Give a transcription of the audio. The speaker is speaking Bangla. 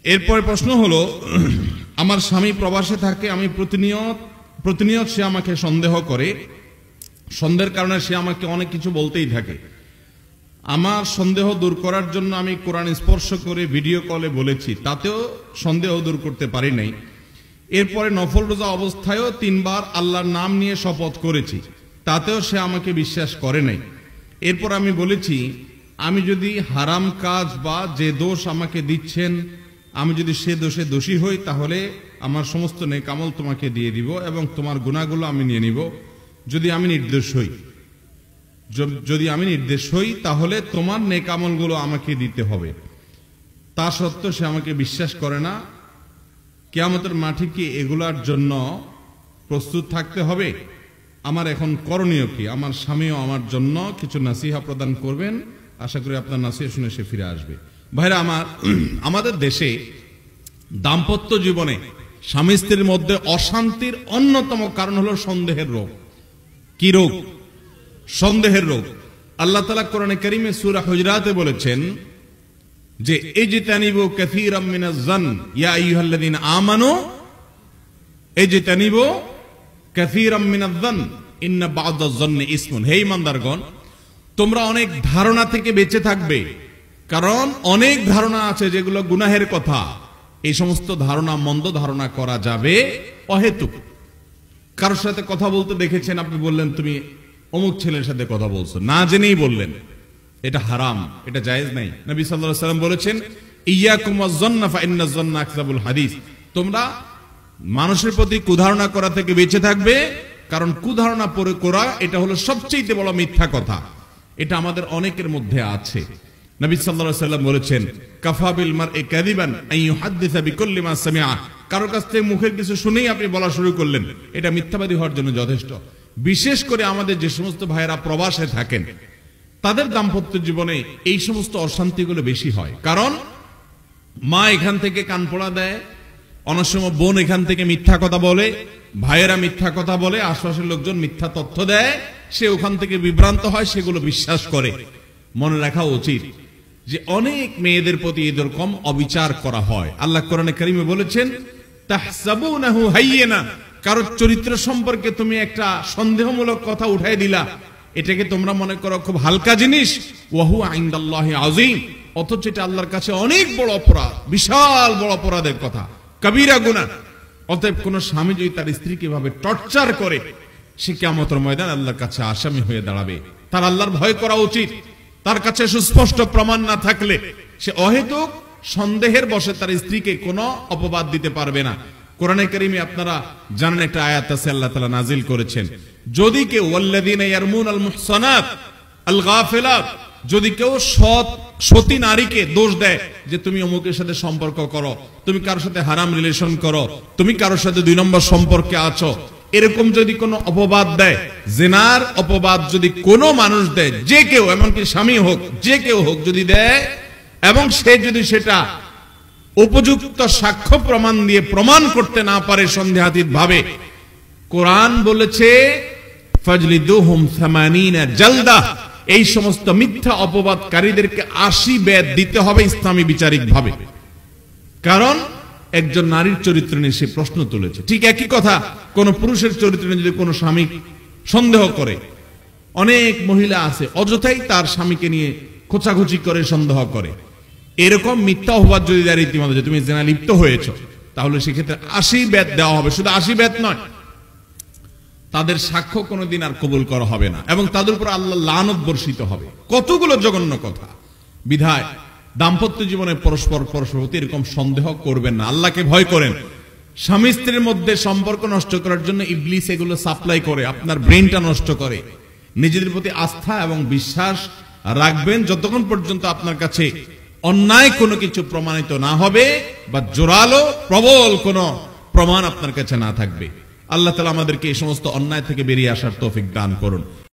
এরপরে প্রশ্ন হলো, আমার স্বামী প্রবাসে থাকে, আমি প্রতিনিয়ত সে আমাকে সন্দেহ করে, সন্দেহের কারণে সে আমাকে অনেক কিছু বলতেই থাকে। আমার সন্দেহ দূর করার জন্য আমি কোরআন স্পর্শ করে ভিডিও কলে বলেছি, তাতেও সন্দেহ দূর করতে পারি নাই। এরপরে নফল রোজা অবস্থায়ও 3 বার আল্লাহর নাম নিয়ে শপথ করেছি, তাতেও সে আমাকে বিশ্বাস করে নাই। এরপর আমি বলেছি, আমি যদি হারাম কাজ বা যে দোষ আমাকে দিচ্ছেন, আমি যদি সে দোষে দোষী হই, তাহলে আমার সমস্ত নেক আমল তোমাকে দিয়ে দিব এবং তোমার গুনাহগুলো আমি নিয়ে নিব। যদি আমি নির্দোষ হই তাহলে তোমার নেক আমলগুলো আমাকে দিতে হবে। তা সত্ত্বেও সে আমাকে বিশ্বাস করে না। কিয়ামতের মাঠে কি এগুলার জন্য প্রস্তুত থাকতে হবে? আমার এখন করণীয় কি? আমার স্বামীও আমার জন্য কিছু নাসিহা প্রদান করবেন, আশা করি আপনার নাসিহা শুনে সে ফিরে আসবে। ভাইরা আমার, আমাদের দেশে দাম্পত্য জীবনে স্বামী স্ত্রীর মধ্যে অশান্তির অন্যতম কারণ হলো সন্দেহের রোগ। কি রোগ? সন্দেহের রোগ। আল্লাহ তাআলা কোরআনে কারীমে সূরা হুজরাতে বলেছেন যে ইজতানিবু কাসীরাম মিনাজ জান ইয়া আইয়ুহাল্লাযীনা আমানু ইজতানিবু কাসীরাম মিনাজ জান ইন্না বা'দাজ জান্নি ইসমুন। হে ঈমানদারগণ, তোমরা অনেক ধারণা থেকে বেঁচে থাকবে, কারণ অনেক ধারণা আছে যেগুলো গুনাহের কথা। এই সমস্ত ধারণা, মন্দ ধারণা করা যাবে অহেতুক। কারোর সাথে কথা বলতে দেখেছেন, আপনি বললেন তুমি অমুক ছেলের সাথে কথা বলছো, না জেনেই বললেন, এটা হারাম, এটা জায়েজ নাই। নবী সাল্লাল্লাহু আলাইহি ওয়াসাল্লাম বলেছেন, ইয়াকুম ওয়াজ-যন্না ফা ইন্নাজ যন্না আকযাবুল হাদিস। তোমরা মানুষের প্রতি কুধারণা করা থেকে বেঁচে থাকবে, কারণ কুধারণা পরে করা এটা হলো সবচেয়ে বড় মিথ্যা কথা। এটা আমাদের অনেকের মধ্যে আছে। নবী সাল্লাল্লাহু আলাইহি ওয়াসাল্লাম বলেছেন, কাফা বিল মারই কাযিবান আন ইউহাদ্দিসা বিকুল্লি মা সামিআ। কারোর কাছ থেকে মুখের কিছু শুনেই আপনি বলা শুরু করলেন, এটা মিথ্যাবাদী হওয়ার জন্য যথেষ্ট। বিশেষ করে আমাদের যে সমস্ত ভাইয়েরা প্রবাসে থাকেন, তাদের দাম্পত্য জীবনে এই সমস্ত অশান্তিগুলো বেশি হয়। কারণ মা এখান থেকে কান পোড়া দেয়, অনেক সময় বোন এখান থেকে মিথ্যা কথা বলে, ভাইয়েরা মিথ্যা কথা বলে, আশপাশের লোকজন মিথ্যা তথ্য দেয়, সে ওখান থেকে বিভ্রান্ত হয়, সেগুলো বিশ্বাস করে। মনে রাখা উচিত যে অনেক মেয়েদের প্রতি এরকম অবিচার করা হয়। আল্লাহ কোরআনে কারীমে বলেছেন, তাহসাবুনাহু হাইয়িনা। কারো চরিত্র সম্পর্কে তুমি একটা সন্দেহমূলক কথা উঠাই দিলা, এটাকে তোমরা মনে করো খুব হালকা জিনিস, ওয়া হুয়া ইনদাল্লাহি আযীম। অথচ এটা আল্লাহর কাছে অনেক বড় অপরাধ, বিশাল বড় অপরাধের কথা, কবিরা গুনাহ। অতএব কোন স্বামী যদি তার স্ত্রীকে এভাবে টর্চার করে, সে কিয়ামতের ময়দানে আল্লাহর কাছে আসামি হয়ে দাঁড়াবে। তার আল্লাহর ভয় করা উচিত। তার কাছে সুস্পষ্ট প্রমাণ না থাকলে সে অহেতুক সন্দেহের বশে তার স্ত্রীকে কোনো অপবাদ দিতে পারবে না। কোরআনে কারীমে আপনারা জানেন একটা আয়াত আছে, আল্লাহ তাআলা নাজিল করেছেন, যদি কেউ ওয়াল্লাযীনা ইয়ারমুনাল মুহসানাত আল গাফিলাত, যদি কেউ সতী নারীকে দোষ দেয় যে তুমি অমুকের সাথে সম্পর্ক করো, তুমি কারোর সাথে হারাম রিলেশন করো, তুমি কারোর সাথে 2 নম্বর সম্পর্কে আছো, এরকম যদি কোনো অপবাদ দেয়, জিনার অপবাদ যদি কোনো মানুষ দেয়, যে কেউ, এমনকি স্বামী হোক, যে কেউ হোক, যদি দেয় এবং সে যদি সেটা উপযুক্ত সাক্ষ্য প্রমাণ দিয়ে প্রমাণ করতে না পারে সন্দেহাতীত ভাবে, কোরআন বলেছে ফাজলিদুহুম 80 জালদা। এই সমস্ত মিথ্যা অপবাদকারীদেরকে 80 বেত দিতে হবে ইসলামী বিচারিক ভাবে। কারণ একজন নারীর চরিত্র নিয়ে সে প্রশ্ন তুলেছে। ঠিক একই কথা কোন পুরুষের চরিত্র নিয়ে যদি কোনো স্বামী সন্দেহ করে, অনেক মহিলা আছে অযথাই তার স্বামীকে নিয়ে খোঁচাখুচি করে, সন্দেহ করে। এরকম মিথ্যা অপবাদ যদি দেয় রীতিমতো যে তুমি জিনা লিপ্ত হয়েছো, তাহলে সেক্ষেত্রে 80 বেত দেওয়া হবে। শুধু 80 বেত নয়, তাদের সাক্ষ্য কোনোদিন আর কবুল করা হবে না এবং তাদের উপর আল্লাহ লানত বর্ষিত হবে। কতগুলো জঘন্য কথা। বিধায় দাম্পত্য জীবনে পরস্পর প্রতি এরকম সন্দেহ করবেন না, আল্লাহকে ভয় করেন। স্বামী স্ত্রীর মধ্যে সম্পর্ক নষ্ট করার জন্য ইবলিস এগুলো সাপ্লাই করে, আপনার ব্রেনটা নষ্ট করে। নিজেদের প্রতি আস্থা এবং বিশ্বাস রাখবেন যতক্ষণ পর্যন্ত আপনার কাছে অন্যায় কোনো কিছু প্রমাণিত না হবে বা জোরালো প্রবল কোনো প্রমাণ আপনার কাছে না থাকবে। আল্লাহ তাআলা আমাদেরকে এই সমস্ত অন্যায় থেকে বেরিয়ে আসার তৌফিক দান করুন।